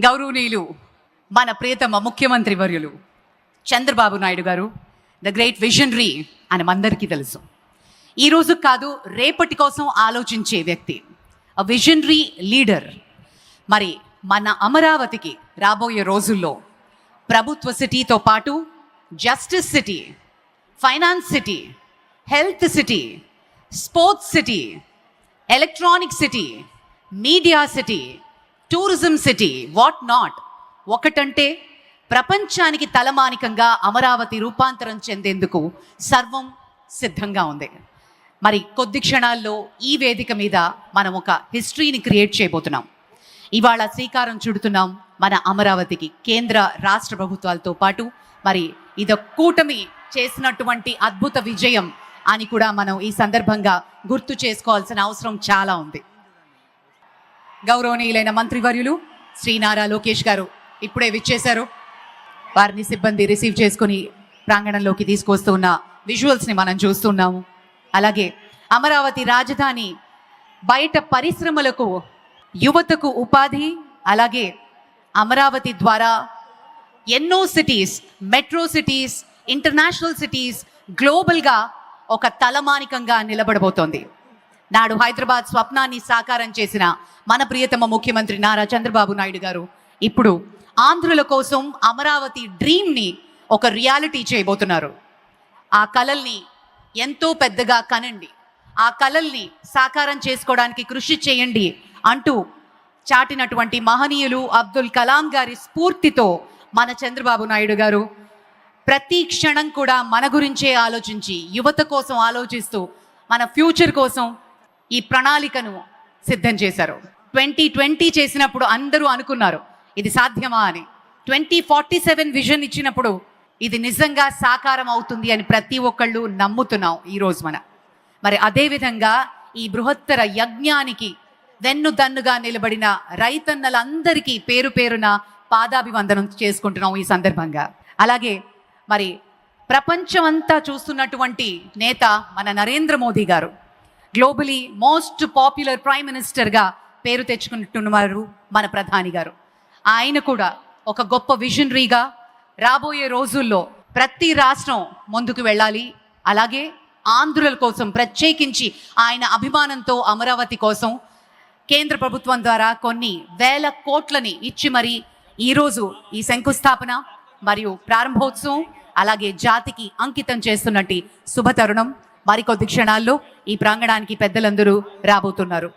గౌరవనీయులు మన ప్రియతమ ముఖ్యమంత్రి వర్యులు చంద్రబాబు నాయుడు గారు ద గ్రేట్ విజనరీ అని మనందరికీ తెలుసు. ఈరోజు కాదు, రేపటి కోసం ఆలోచించే వ్యక్తి, విజనరీ లీడర్. మరి మన అమరావతికి రాబోయే రోజుల్లో ప్రభుత్వ సిటీతో పాటు justice city, finance city, health city, sports city, electronic city, media city, tourism city, what not, ఒకటంటే ప్రపంచానికి తలమానికంగా అమరావతి రూపాంతరం చెందేందుకు సర్వం సిద్ధంగా ఉంది. మరి కొద్ది క్షణాల్లో ఈ వేదిక మీద మనం ఒక హిస్టరీని క్రియేట్ చేయబోతున్నాం. ఇవాళ శ్రీకారం చుడుతున్నాం మన అమరావతికి. కేంద్ర రాష్ట్ర ప్రభుత్వాలతో పాటు మరి ఇది కూటమి చేసినటువంటి అద్భుత విజయం అని కూడా మనం ఈ సందర్భంగా గుర్తు చేసుకోవాల్సిన అవసరం చాలా ఉంది. గౌరవనీయులైన మంత్రివర్యులు శ్రీ నారా లోకేష్ గారు ఇప్పుడే విచ్చేశారు. వారిని సిబ్బంది రిసీవ్ చేసుకుని ప్రాంగణంలోకి తీసుకొస్తూ ఉన్న విజువల్స్ని మనం చూస్తున్నాము. అలాగే అమరావతి రాజధాని బయట పరిశ్రమలకు, యువతకు ఉపాధి, అలాగే అమరావతి ద్వారా ఎన్నో cities, metro cities, international cities గ్లోబల్గా ఒక తలమానికంగా నిలబడబోతోంది. నాడు హైదరాబాద్ స్వప్నాన్ని సాకారం చేసిన మన ప్రియతమ ముఖ్యమంత్రి నారా చంద్రబాబు నాయుడు గారు ఇప్పుడు ఆంధ్రుల కోసం అమరావతి డ్రీమ్ని ఒక రియాలిటీ చేయబోతున్నారు. ఆ కలల్ని ఎంతో పెద్దగా కనండి, ఆ కలల్ని సాకారం చేసుకోవడానికి కృషి చేయండి అంటూ చాటినటువంటి మహనీయులు అబ్దుల్ కలాం గారి స్ఫూర్తితో మన చంద్రబాబు నాయుడు గారు ప్రతి క్షణం కూడా మన గురించే ఆలోచించి, యువత కోసం ఆలోచిస్తూ, మన ఫ్యూచర్ కోసం ఈ ప్రణాళికను సిద్ధం చేశారు. 2020 చేసినప్పుడు అందరూ అనుకున్నారు ఇది సాధ్యమా అని. 2047 విజన్ ఇచ్చినప్పుడు ఇది నిజంగా సాకారం అవుతుంది అని ప్రతి ఒక్కళ్ళు నమ్ముతున్నాం ఈరోజు మరి అదేవిధంగా ఈ బృహత్తర యజ్ఞానికి వెన్నుదన్నుగా నిలబడిన రైతన్నలందరికీ పేరు పేరున పాదాభివందనం చేసుకుంటున్నాం ఈ సందర్భంగా. అలాగే మరి ప్రపంచమంతా చూస్తున్నటువంటి నేత మన నరేంద్ర మోదీ గారు గ్లోబలీ మోస్ట్ పాపులర్ ప్రైమ్ మినిస్టర్గా పేరు తెచ్చుకుంటున్నారు మన ప్రధాని గారు. ఆయన కూడా ఒక గొప్ప విజనరీగా రాబోయే రోజుల్లో ప్రతి రాష్ట్రం ముందుకు వెళ్ళాలి. అలాగే ఆంధ్రుల కోసం ప్రత్యేకించి ఆయన అభిమానంతో అమరావతి కోసం కేంద్ర ప్రభుత్వం ద్వారా కొన్ని వేల కోట్లని ఇచ్చి మరి ఈరోజు ఈ శంకుస్థాపన మరియు ప్రారంభోత్సవం అలాగే జాతికి అంకితం చేస్తున్నట్టు శుభతరుణం. మరికొద్ది క్షణాల్లో ఈ ప్రాంగణానికి పెద్దలందరూ రాబోతున్నారు.